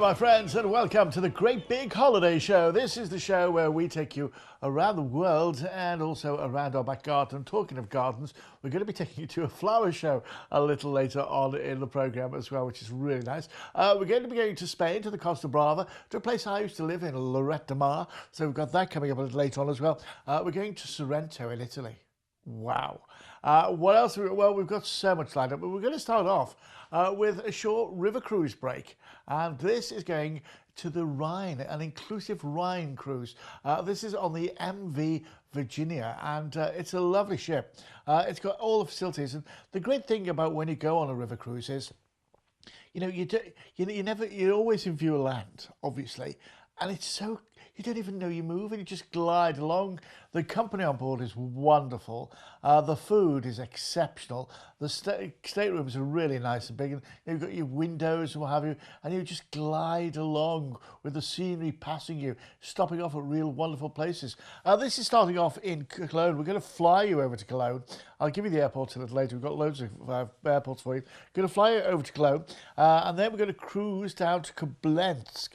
my friends, and welcome to the Great Big Holiday Show. This is the show where we take you around the world and also around our back garden. Talking of gardens, we're going to be taking you to a flower show a little later on in the programme as well, which is really nice. We're going to be going to Spain, to the Costa Brava, to a place I used to live in, Torre de Mar. So we've got that coming up a little later on as well. We're going to Sorrento in Italy. Wow. What else? Well, we've got so much lined up, but we're going to start off with a short river cruise break. And this is going to the Rhine, an inclusive Rhine cruise. This is on the MV Virginia, and it's a lovely ship. It's got all the facilities. And the great thing about when you go on a river cruise is, you're always in view of land, obviously. And it's so, you don't even know you move and you just glide along. The company on board is wonderful. The food is exceptional. The staterooms are really nice and big. And you've got your windows and what have you. And you just glide along with the scenery passing you, stopping off at real wonderful places. This is starting off in Cologne. We're going to fly you over to Cologne. I'll give you the airports a little later. We've got loads of airports for you. We're going to fly you over to Cologne. And then we're going to cruise down to Koblensk.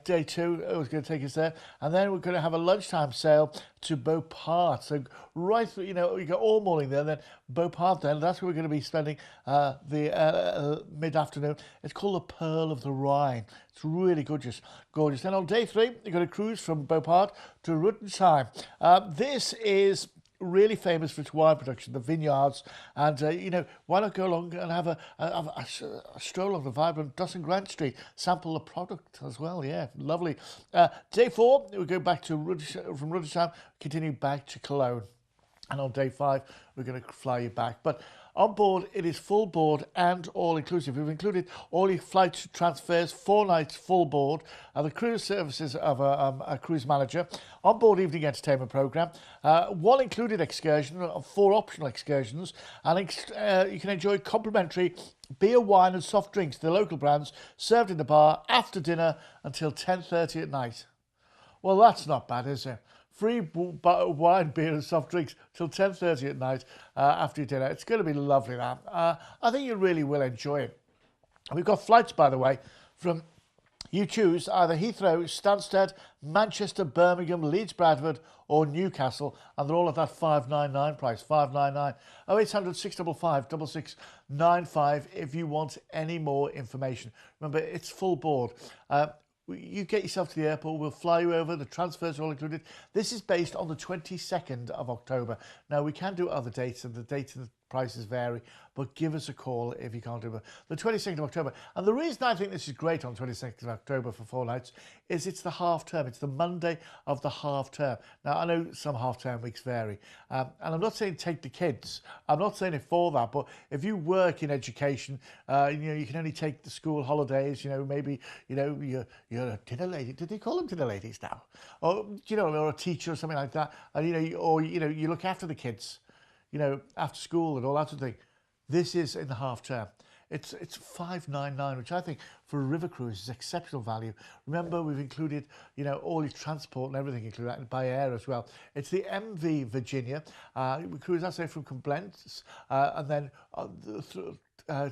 Day 2 is going to take us there. And then we're going to have a lunchtime sail to Beauport. So right through, you got all morning there, and then Beauport then, that's where we're going to be spending the mid-afternoon. It's called the Pearl of the Rhine. It's really gorgeous. Then on day 3, you're going to cruise from Beauport to Rudensheim. This is really famous for its wine production, the vineyards, and why not go along and have a stroll along the vibrant Dawson Grant Street, sample the product as well. Yeah, lovely. Day 4, we go back to from Rudensheim, continue back to Cologne, and on day 5, we're going to fly you back. But on board, it is full board and all-inclusive. We've included all your flight transfers, 4 nights full board, the cruise services of a cruise manager, on-board evening entertainment programme, 1 included excursion, 4 optional excursions, and you can enjoy complimentary beer, wine and soft drinks, the local brands, served in the bar after dinner until 10:30 at night. Well, that's not bad, is it? Free wine, beer and soft drinks till 10:30 at night after your dinner. It's going to be lovely, that. I think you really will enjoy it. We've got flights, by the way, from, you choose either Heathrow, Stansted, Manchester, Birmingham, Leeds, Bradford or Newcastle, and they're all at that $599 price, $599. 0800 655 6695 if you want any more information. Remember, it's full board. You get yourself to the airport, we'll fly you over, the transfers are all included. This is based on the 22nd of October. Now, we can do other dates, and the dates and the prices vary, but give us a call if you can't do it. The 22nd of October. And the reason I think this is great on 22nd of October for 4 nights is it's the half term. It's the Monday of the half term. Now, I know some half term weeks vary. And I'm not saying take the kids. I'm not saying it for that, but if you work in education, you can only take the school holidays, maybe, you're a dinner lady. Did they call them dinner ladies now? Or, or a teacher or something like that. And, you look after the kids, after school and all that sort of thing. This is in the half term. It's $599, which I think for a river cruise is exceptional value. Remember, we've included, all your transport and everything included by air as well. It's the MV Virginia. We cruise, I say, from Koblenz, and then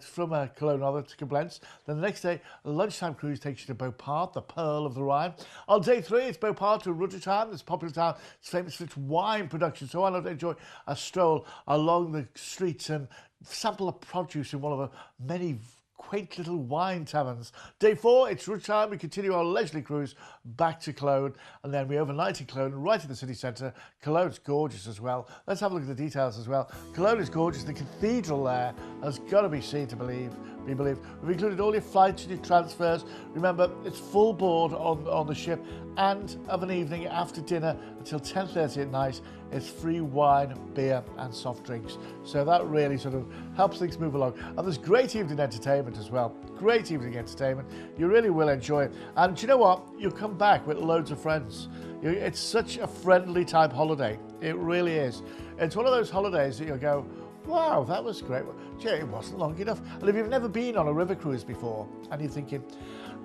from Cologne over to Koblenz. Then the next day, a lunchtime cruise takes you to Beauport, the Pearl of the Rhine. On day 3, it's Beauport to Rudensheim. This popular town is famous for its wine production, so why not enjoy a stroll along the streets and sample the produce in one of the many quaint little wine taverns. Day 4, it's Rudensheim. We continue our leisurely cruise back to Cologne, and then we overnight in Cologne, right in the city centre. Cologne's gorgeous as well. Let's have a look at the details as well. Cologne is gorgeous. The cathedral there has got to be seen to be believed. We've included all your flights and your transfers. Remember, it's full board on the ship, and of an evening after dinner until 10:30 at night, it's free wine, beer and soft drinks. So that really sort of helps things move along. And there's great evening entertainment as well. Great evening entertainment. You really will enjoy it. And do you know what? You'll come back with loads of friends. It's such a friendly type holiday. It really is. It's one of those holidays that you'll go, wow, that was great. Gee, it wasn't long enough. And if you've never been on a river cruise before and you're thinking,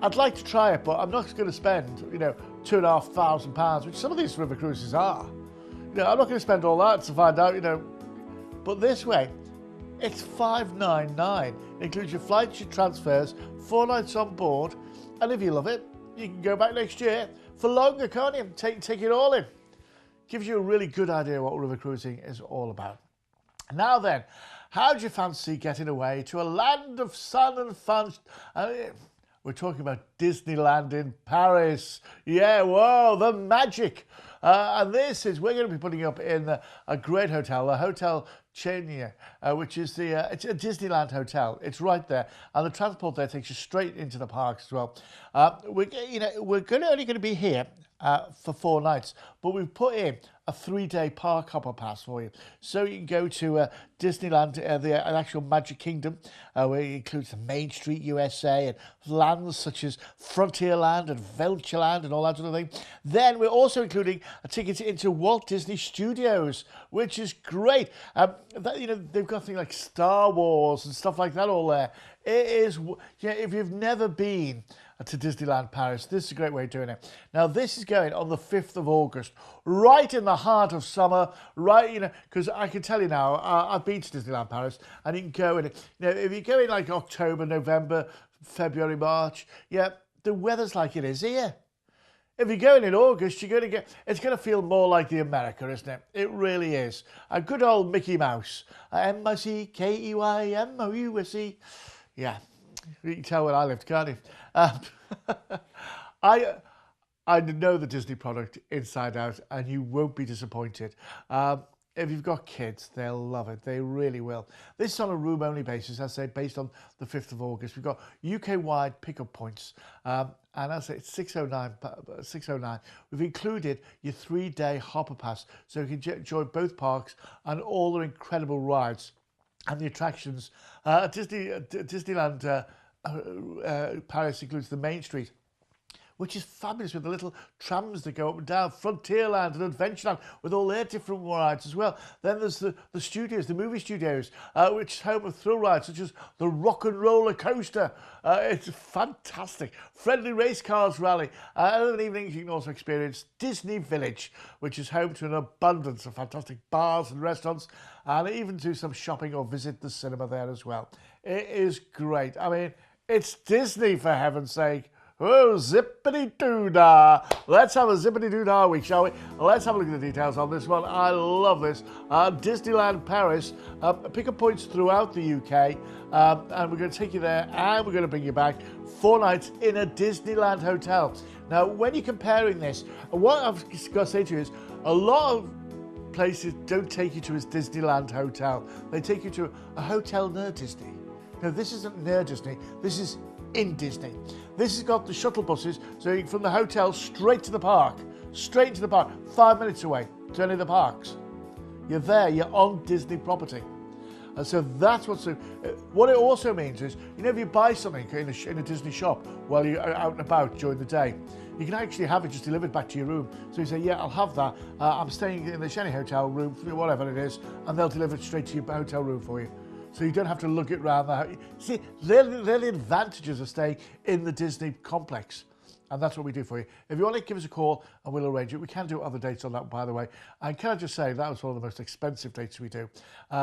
I'd like to try it, but I'm not going to spend, £2,500, which some of these river cruises are. I'm not going to spend all that to find out, But this way, it's $599. It includes your flights, your transfers, 4 nights on board, And if you love it, you can go back next year for longer, can't you? Take it all in. Gives you a really good idea what river cruising is all about. Now then, how do you fancy getting away to a land of sun and fun? We're talking about Disneyland in Paris. Yeah, whoa, the magic. And this is, we're going to be putting up in a great hotel, the Hotel Chenia, which is it's a Disneyland hotel. It's right there. And the transport there takes you straight into the parks as well. We're only going to be here for 4 nights, but we've put in a 3-day park hopper pass for you. So you can go to Disneyland, the actual Magic Kingdom, where it includes the Main Street USA and lands such as Frontierland and Adventureland and all that sort of thing. Then we're also including a ticket into Walt Disney Studios, which is great. They've got things like Star Wars and stuff like that all there. It is, if you've never been to Disneyland Paris, this is a great way of doing it. Now, this is going on the 5th of August, right in the heart of summer, right, because I can tell you now, I've been to Disneyland Paris, and you can go in, if you go in like October, November, February, March, yeah, the weather's like it is here. If you're going in August, you're going to it's going to feel more like the America, isn't it? It really is. A good old Mickey Mouse. M-I-C-K-E-Y-M-O-U-S-E. Yeah, you can tell where I lived, can't you? I know the Disney product inside out, and you won't be disappointed. If you've got kids, they'll love it. They really will. This is on a room-only basis, I say, based on the 5th of August. We've got UK-wide pickup points, and I say it's 609. We've included your 3-day hopper pass, so you can enjoy both parks and all the incredible rides and the attractions. Disneyland Paris includes the Main Street, which is fabulous, with the little trams that go up and down, Frontierland and Adventureland, with all their different rides as well. Then there's the studios, the movie studios, which is home of thrill rides, such as the Rock and Roller Coaster. It's fantastic. Friendly Race Cars Rally. And in the evenings, you can also experience Disney Village, which is home to an abundance of fantastic bars and restaurants, and even do some shopping or visit the cinema there as well. It is great. I mean, it's Disney, for heaven's sake. Oh, zippity-doo-dah. Let's have a zippity-doo-dah week, shall we? Let's have a look at the details on this one. I love this. Disneyland Paris. Pick-up points throughout the UK. And we're going to take you there, and we're going to bring you back 4 nights in a Disneyland hotel. Now, when you're comparing this, what I've got to say to you is, a lot of places don't take you to a Disneyland hotel. They take you to a hotel near Disney. No, this isn't near Disney. This is in Disney. This has got the shuttle buses, so you can, from the hotel straight to the park. Straight into the park. 5 minutes away to any of the parks. You're there, you're on Disney property. And so that's what it also means is, if you buy something in a Disney shop while you're out and about during the day, you can actually have it just delivered back to your room. So you say, yeah, I'll have that. I'm staying in the Shenny hotel room, whatever it is, and they'll deliver it straight to your hotel room for you. So you don't have to lug it around the house. See, they're the advantages of staying in the Disney complex. And that's what we do for you. If you want to, give us a call and we'll arrange it. We can do other dates on that, by the way. And can I just say, that was one of the most expensive dates we do.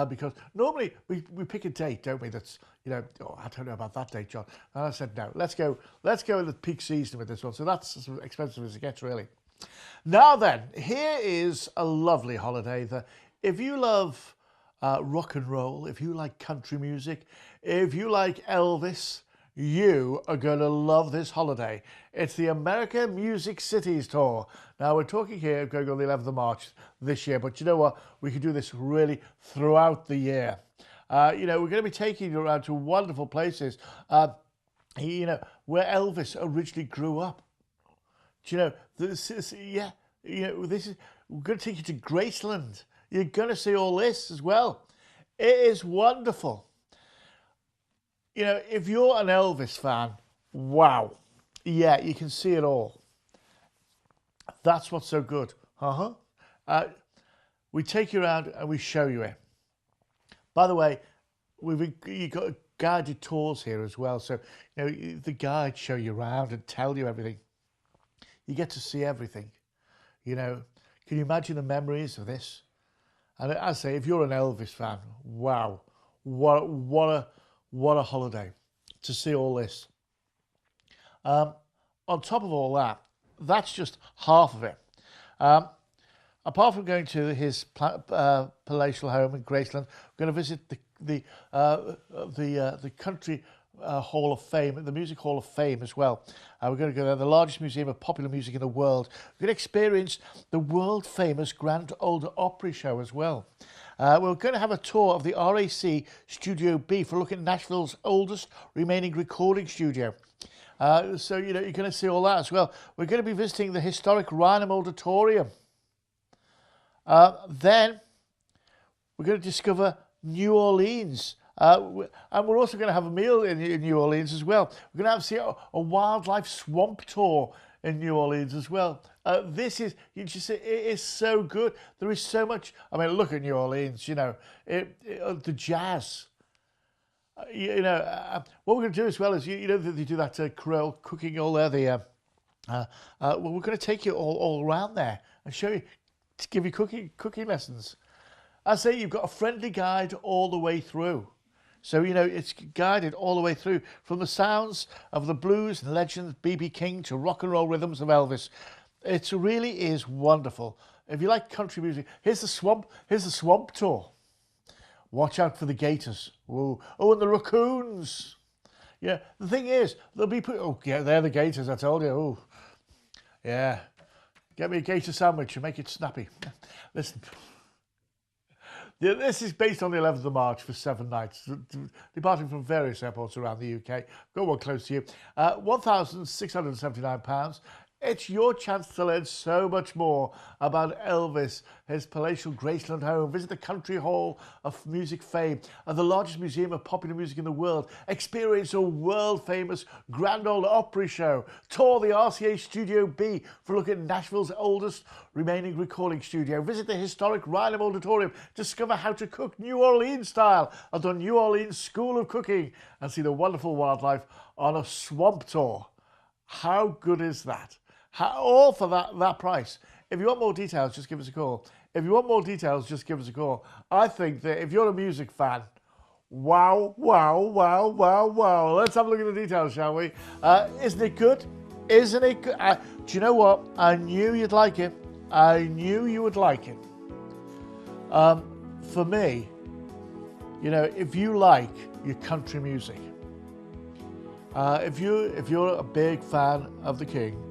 Because normally we pick a date, don't we? That's, I don't know about that date, John. And I said, no, let's go in the peak season with this one. So that's as expensive as it gets, really. Now then, here is a lovely holiday that if you love rock and roll, if you like country music, if you like Elvis, you are going to love this holiday. It's the American Music Cities Tour. Now, we're talking here going on the 11th of March this year, but you know what? We can do this really throughout the year. We're going to be taking you around to wonderful places, where Elvis originally grew up. Do you know, this is, we're going to take you to Graceland. You're going to see all this as well. It is wonderful. If you're an Elvis fan, wow. Yeah, you can see it all. That's what's so good. We take you around and we show you it. By the way, you've got guided tours here as well. So, the guides show you around and tell you everything. You get to see everything. Can you imagine the memories of this? And I say, if you're an Elvis fan, wow, what a holiday to see all this. on top of all that, that's just half of it. Um, Apart from going to his palatial home in Graceland, we're going to visit the country Hall of Fame, the Music Hall of Fame as well. We're going to go there, the largest museum of popular music in the world. We're going to experience the world famous Grand Ole Opry show as well. We're going to have a tour of the RAC Studio B for a look at Nashville's oldest remaining recording studio. So, you know, you're going to see all that as well. We're going to be visiting the historic Rhine Auditorium. Then we're going to discover New Orleans. And we're also going to have a meal in New Orleans as well. We're going to see a wildlife swamp tour in New Orleans as well. This is, you just say, it is so good. There is so much. I mean, look at New Orleans, you know, the jazz. You know, what we're going to do as well is, you know, they do that Creole cooking all there. Well, we're going to take you all around there and show you, to give you cooking lessons. I say you've got a friendly guide all the way through. So, you know, it's guided all the way through, from the sounds of the blues and legends, B.B. King, to rock and roll rhythms of Elvis. It really is wonderful. If you like country music, here's the swamp tour. Watch out for the gators. Ooh. Oh, and the raccoons. Yeah, the thing is, there'll be, oh yeah, they're the gators, I told you. Oh, yeah. Get me a gator sandwich and make it snappy. Listen. This is based on the 11th of March for 7 nights, departing from various airports around the UK. Got one close to you. £1,679. It's your chance to learn so much more about Elvis, his palatial Graceland home. Visit the Country Hall of Music Fame and the largest museum of popular music in the world. Experience a world-famous Grand Ole Opry show. Tour the RCA Studio B for a look at Nashville's oldest remaining recording studio. Visit the historic Rhine Auditorium. Discover how to cook New Orleans style at the New Orleans School of Cooking and see the wonderful wildlife on a swamp tour. How good is that? All for that price. If you want more details, just give us a call. If you want more details, just give us a call. I think that if you're a music fan, wow, wow, wow, wow, wow. Let's have a look at the details, shall we? Isn't it good? Isn't it good? Do you know what? I knew you'd like it. I knew you would like it. For me, you know, if you like your country music, if you're a big fan of the King,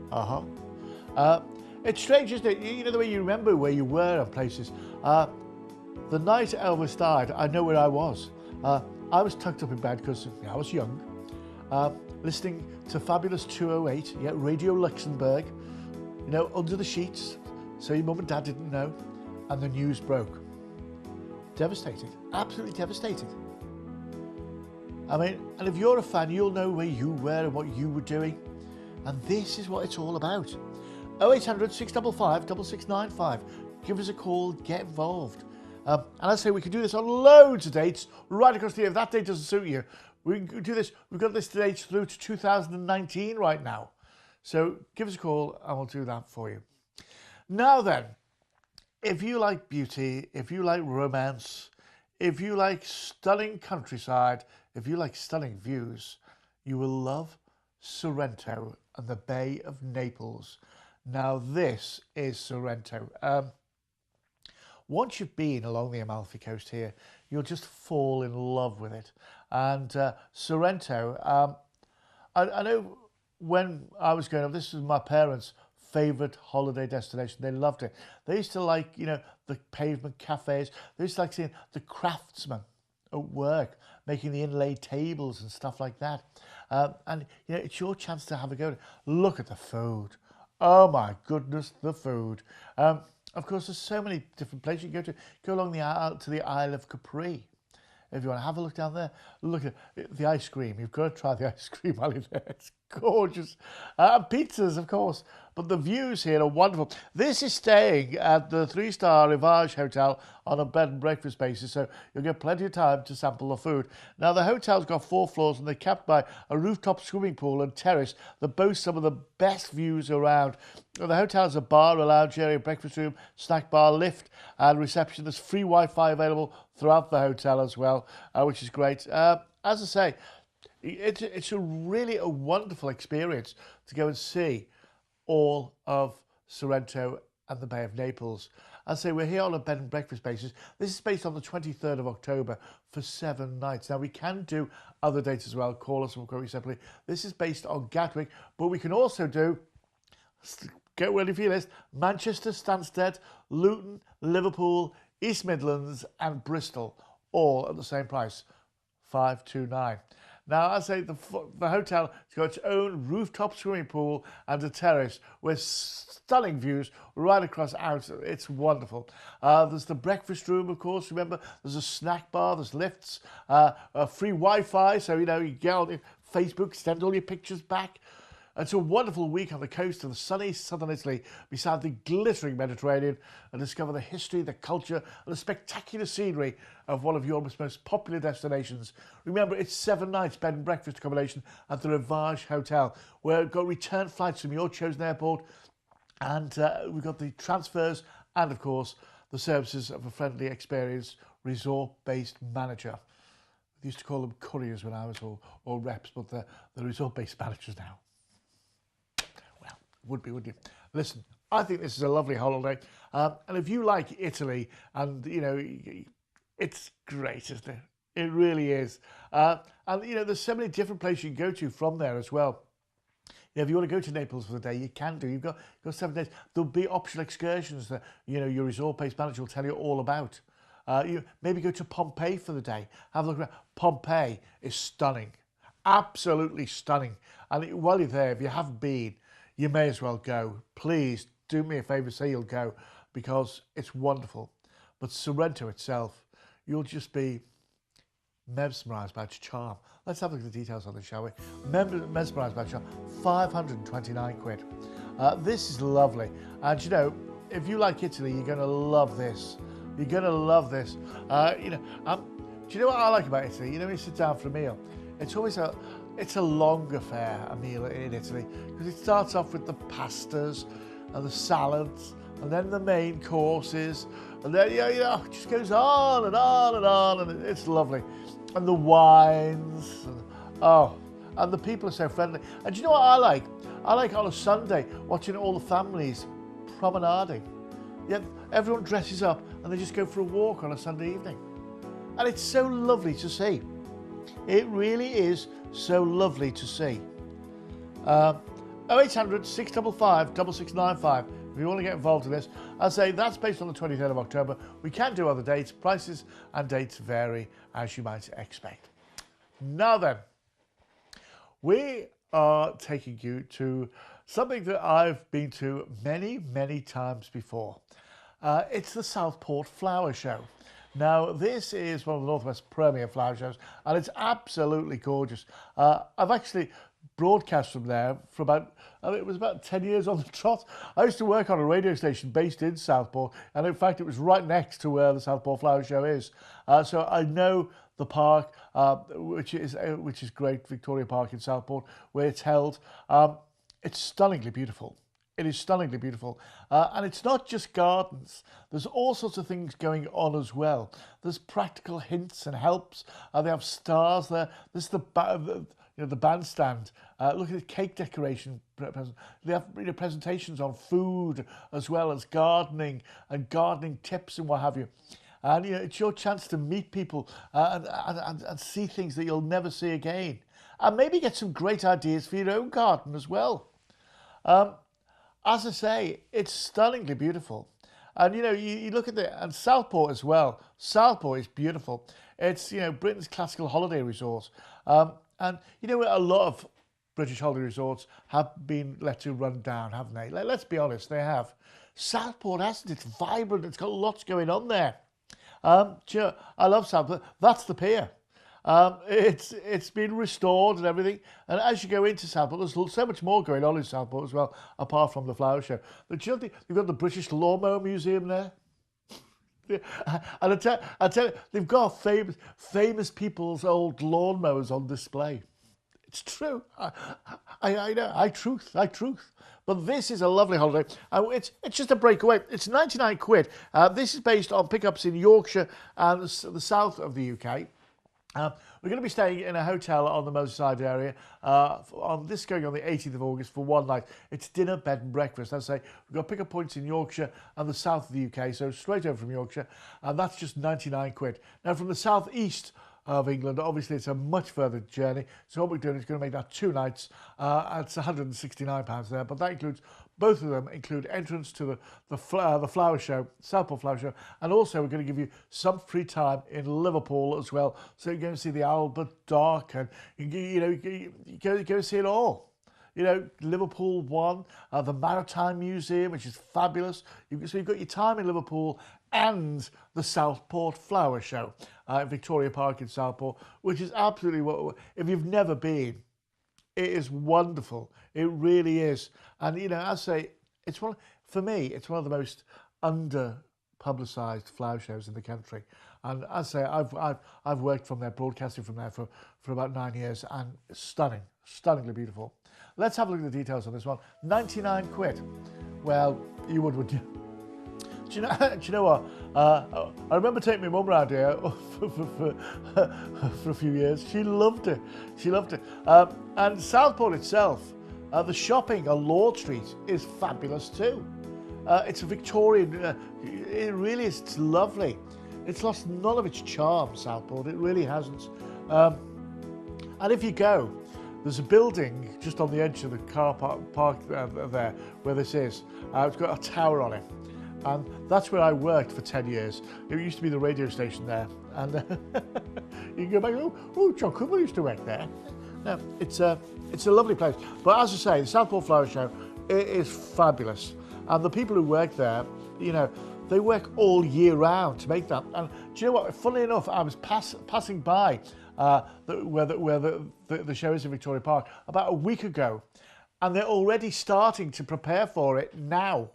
it's strange, isn't it? You know, the way you remember where you were and places. The night Elvis died, I know where I was. I was tucked up in bed because I was young, listening to Fabulous 208, yeah, Radio Luxembourg, you know, under the sheets, so your mum and dad didn't know, and the news broke. Devastated, absolutely devastated. I mean, and if you're a fan, you'll know where you were and what you were doing. And this is what it's all about. 0800 655 6695. Give us a call, get involved. And I say we can do this on loads of dates right across the year. If that date doesn't suit you, we can do this. We've got this date through to 2019 right now. So give us a call and we'll do that for you. Now then, if you like beauty, if you like romance, if you like stunning countryside, if you like stunning views, you will love Sorrento and the Bay of Naples. Now this is Sorrento. Once you've been along the Amalfi Coast here, you'll just fall in love with it. And Sorrento, I know when I was growing up, this was my parents' favourite holiday destination. They loved it. They used to like, you know, the pavement cafes. They used to like seeing the craftsmen at work, making the inlaid tables and stuff like that. And, you know, it's your chance to have a go. Look at the food. Oh, my goodness, the food. Of course, there's so many different places you can go to. Go along the Isle to the Isle of Capri. If you want to have a look down there, look at the ice cream. You've got to try the ice cream while you're there. It's gorgeous. Pizzas, of course. But the views here are wonderful. This is staying at the 3-star Rivage Hotel on a bed and breakfast basis, so you'll get plenty of time to sample the food. Now, the hotel's got 4 floors and they're capped by a rooftop swimming pool and terrace that boasts some of the best views around. The hotel has a bar, a lounge area, breakfast room, snack bar, lift and reception. There's free Wi-Fi available throughout the hotel as well, which is great. As I say, It's a really a wonderful experience to go and see all of Sorrento and the Bay of Naples. I say we're here on a bed and breakfast basis. This is based on the 23rd of October for 7 nights. Now we can do other dates as well. Call us, we'll quote you separately. This is based on Gatwick, but we can also do, get ready for your list, Manchester, Stansted, Luton, Liverpool, East Midlands and Bristol, all at the same price, 529. Now, I say the hotel has got its own rooftop swimming pool and a terrace with stunning views right across out. It's wonderful. There's the breakfast room, of course. Remember, there's a snack bar, there's lifts, free Wi-Fi, so, you know, you get on Facebook, send all your pictures back. It's a wonderful week on the coast of the sunny southern Italy beside the glittering Mediterranean and discover the history, the culture and the spectacular scenery of one of Europe's most popular destinations. Remember, it's 7 nights bed and breakfast accommodation at the Rivage Hotel, where we've got return flights from your chosen airport and we've got the transfers and, of course, the services of a friendly, experienced resort-based manager. We used to call them couriers when I was, or reps, but they're resort-based managers now. Would be, wouldn't you? Listen, I think this is a lovely holiday. And if you like Italy, and, you know, it's great, isn't it? It really is. And, you know, there's so many different places you can go to from there as well. You know, if you want to go to Naples for the day, you can do. You've got 7 days. There'll be optional excursions that, you know, your resort-based manager will tell you all about. You maybe go to Pompeii for the day. Have a look around. Pompeii is stunning. Absolutely stunning. And while you're there, if you haven't been, you may as well go. Please do me a favour, say you'll go, because it's wonderful. But Sorrento itself, you'll just be mesmerised by its charm. Let's have a look at the details on this, shall we? Mesmerised by its charm, 529 quid. This is lovely. And you know, if you like Italy, you're going to love this. You're going to love this. You know, do you know what I like about Italy? You know, when you sit down for a meal, it's always it's a long affair, a meal in Italy, because it starts off with the pastas and the salads, and then the main courses, and then, you know, it just goes on and on and on, and it's lovely. And the wines, and the people are so friendly. And do you know what I like? I like on a Sunday watching all the families promenading. Yeah, everyone dresses up and they just go for a walk on a Sunday evening. And it's so lovely to see. It really is so lovely to see. 0800 655 6695 if you want to get involved in this. I'll say that's based on the 23rd of October. We can do other dates. Prices and dates vary, as you might expect. Now then, we are taking you to something that I've been to many, many times before. It's the Southport Flower Show. Now, this is one of the Northwest's premier flower shows, and it's absolutely gorgeous. I've actually broadcast from there for it was about 10 years on the trot. I used to work on a radio station based in Southport, and in fact, it was right next to where the Southport Flower Show is. So I know the park, which is great, Victoria Park in Southport, where it's held. It's stunningly beautiful. It is stunningly beautiful. And it's not just gardens. There's all sorts of things going on as well. There's practical hints and helps. They have stars there. There's the bandstand. Look at the cake decoration. They have presentations on food as well as gardening and gardening tips and what have you. And it's your chance to meet people and see things that you'll never see again. And maybe get some great ideas for your own garden as well. As I say, it's stunningly beautiful. And, you look at and Southport as well. Southport is beautiful. It's, Britain's classical holiday resort. And, a lot of British holiday resorts have been let to run down, haven't they? Let's be honest, they have. Southport hasn't. It's vibrant. It's got lots going on there. I love Southport. That's the pier. It's been restored and everything. And as you go into Southport, there's so much more going on in Southport as well, apart from the flower show. But you've got the British Lawnmower Museum there. And I tell you, they've got famous people's old lawnmowers on display. It's true. I know. I truth. But this is a lovely holiday. It's just a breakaway. It's 99 quid. This is based on pickups in Yorkshire and the south of the UK. We're going to be staying in a hotel on the Merseyside area. On this going on the 18th of August for one night. It's dinner, bed and breakfast. As I say, we've got pick-up points in Yorkshire and the south of the UK, so straight over from Yorkshire, and that's just 99 quid. Now from the southeast of England, obviously it's a much further journey, so what we're doing is going to make that 2 nights. It's £169 there, but that includes, both of them include entrance to the flower show, Southport flower show, and also we're going to give you some free time in Liverpool as well, so you're going to see the Albert Dock, and you go see it all. You know, Liverpool One, the Maritime Museum, which is fabulous. So you've got your time in Liverpool and the Southport Flower Show at Victoria Park in Southport, which is absolutely what, if you've never been, it is wonderful. It really is. And, you know, I say, for me, it's one of the most under-publicised flower shows in the country. And I say, I've worked from there, broadcasting from there for about 9 years, and it's stunning, stunningly beautiful. Let's have a look at the details on this one. 99 quid. Well, you would you? Do you know what? I remember taking my mum round here for a few years. She loved it. She loved it. And Southport itself, the shopping on Lord Street is fabulous too. It's a Victorian. It really is. It's lovely. It's lost none of its charm, Southport. It really hasn't. And if you go, there's a building just on the edge of the car park there, where this is. It's got a tower on it. And that's where I worked for 10 years. It used to be the radio station there. And you can go back, oh, John Cooper used to work there. No, it's a lovely place. But as I say, the Southport Flower Show, it is fabulous. And the people who work there, you know, they work all year round to make that. And do you know what? Funnily enough, I was passing by where the show is in Victoria Park about a week ago, and they're already starting to prepare for it now.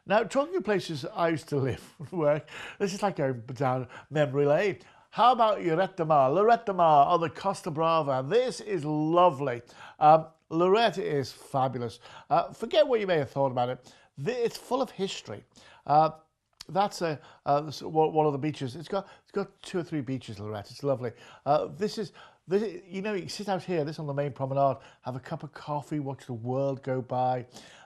Now, talking of places I used to live and work, this is like going down memory lane. How about Lorette de Mar on the Costa Brava? This is lovely. Lorette is fabulous. Forget what you may have thought about it. It's full of history. That's one of the beaches. It's got 2 or 3 beaches, Lorette. It's lovely. You know, you can sit out here, this on the main promenade, have a cup of coffee, watch the world go by.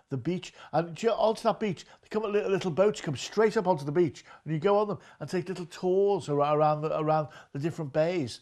The beach, and onto that beach, they come little boats come straight up onto the beach, and you go on them and take little tours around the different bays.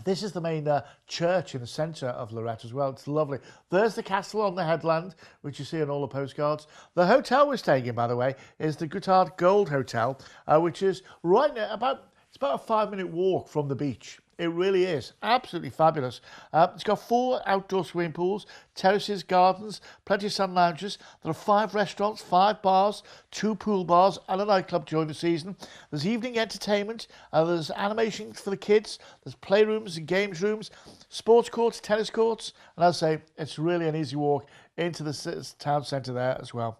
This is the main church in the centre of Lorette as well. It's lovely. There's the castle on the headland, which you see on all the postcards. The hotel we're staying in, by the way, is the Guttard Gold Hotel, which is right now it's about a 5-minute walk from the beach. It really is. Absolutely fabulous. It's got 4 outdoor swimming pools, terraces, gardens, plenty of sun lounges. There are 5 restaurants, 5 bars, 2 pool bars and a nightclub during the season. There's evening entertainment. There's animation for the kids. There's playrooms and games rooms, sports courts, tennis courts. And as I say, it's really an easy walk into the town centre there as well.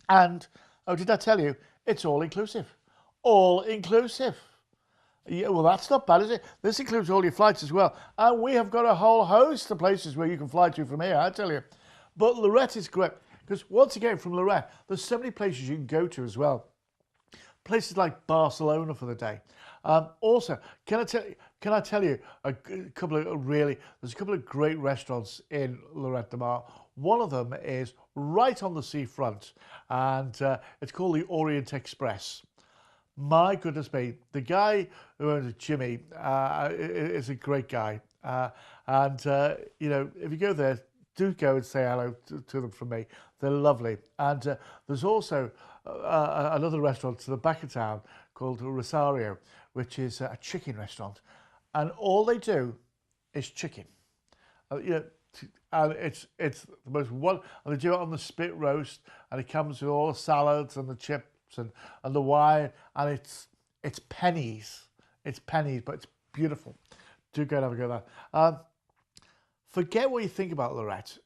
And, oh, did I tell you? It's all inclusive. All inclusive. Yeah, well, that's not bad, is it? This includes all your flights as well. And we have got a whole host of places where you can fly to from here, I tell you. But Lorette is great, because once again, from Lorette, there's so many places you can go to as well. Places like Barcelona for the day. Also, can I tell you there's a couple of great restaurants in Lorette de Mar. One of them is right on the seafront, and it's called the Orient Express. My goodness me, the guy who owns it, Jimmy, is a great guy. You know, if you go there, do go and say hello to them from me. They're lovely. And there's also another restaurant to the back of town called Rosario, which is a chicken restaurant. And all they do is chicken. You know, and it's the most one. And they do it on the spit roast, and it comes with all the salads and the chips and the wine, and it's pennies. It's pennies, but it's beautiful. Do go and have a go at that. Forget what you think about Lorette.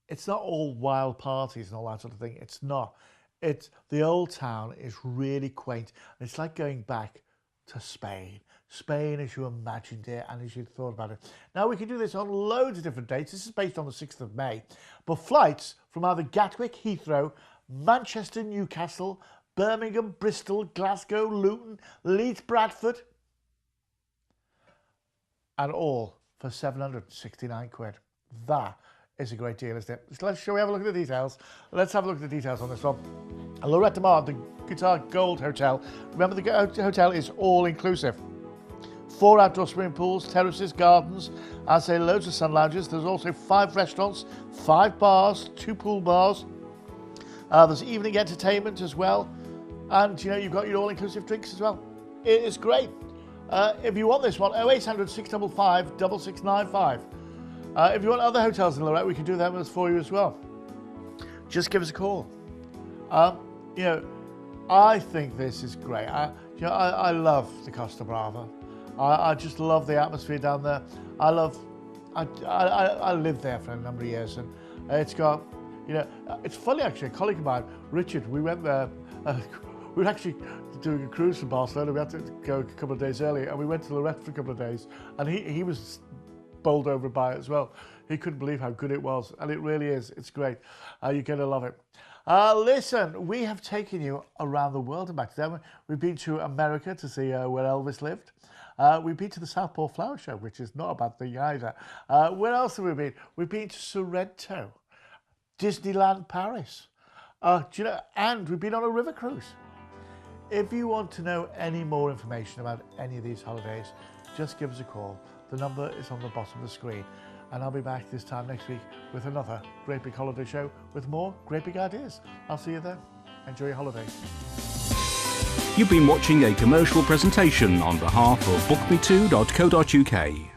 It's not all wild parties and all that sort of thing. It's not. It's the old town is really quaint. It's like going back to Spain. Spain as you imagined it and as you thought about it. Now, we can do this on loads of different dates. This is based on the 6th of May. But flights from either Gatwick, Heathrow, Manchester, Newcastle, Birmingham, Bristol, Glasgow, Luton, Leeds, Bradford. and all for 769 quid. That is a great deal, isn't it? So shall we have a look at the details? Let's have a look at the details on this one. Lorette de Mar, the Guitar Gold Hotel. Remember, the hotel is all inclusive. 4 outdoor swimming pools, terraces, gardens, I say loads of sun lounges. There's also 5 restaurants, 5 bars, 2 pool bars. There's evening entertainment as well. And you know, you've got your all-inclusive drinks as well. It is great. If you want this one, 0800 655 6695. If you want other hotels in Lorette, we can do that for you as well. Just give us a call. You know, I think this is great. I love the Costa Brava. I just love the atmosphere down there. I lived there for a number of years, and it's got, you know, it's funny actually. A colleague of mine, Richard, we went there. We were actually doing a cruise from Barcelona. We had to go a couple of days early, and we went to Lorette for a couple of days, and he was bowled over by it as well. He couldn't believe how good it was, and it really is. It's great. You're going to love it. Listen, we have taken you around the world and back to them. We've been to America to see where Elvis lived. We've been to the Southport Flower Show, which is not a bad thing either. Where else have we been? We've been to Sorrento, Disneyland Paris, do you know, and we've been on a river cruise. If you want to know any more information about any of these holidays, just give us a call. The number is on the bottom of the screen. And I'll be back this time next week with another Great Big Holiday Show with more great big ideas. I'll see you then. Enjoy your holiday. You've been watching a commercial presentation on behalf of bookme2.co.uk.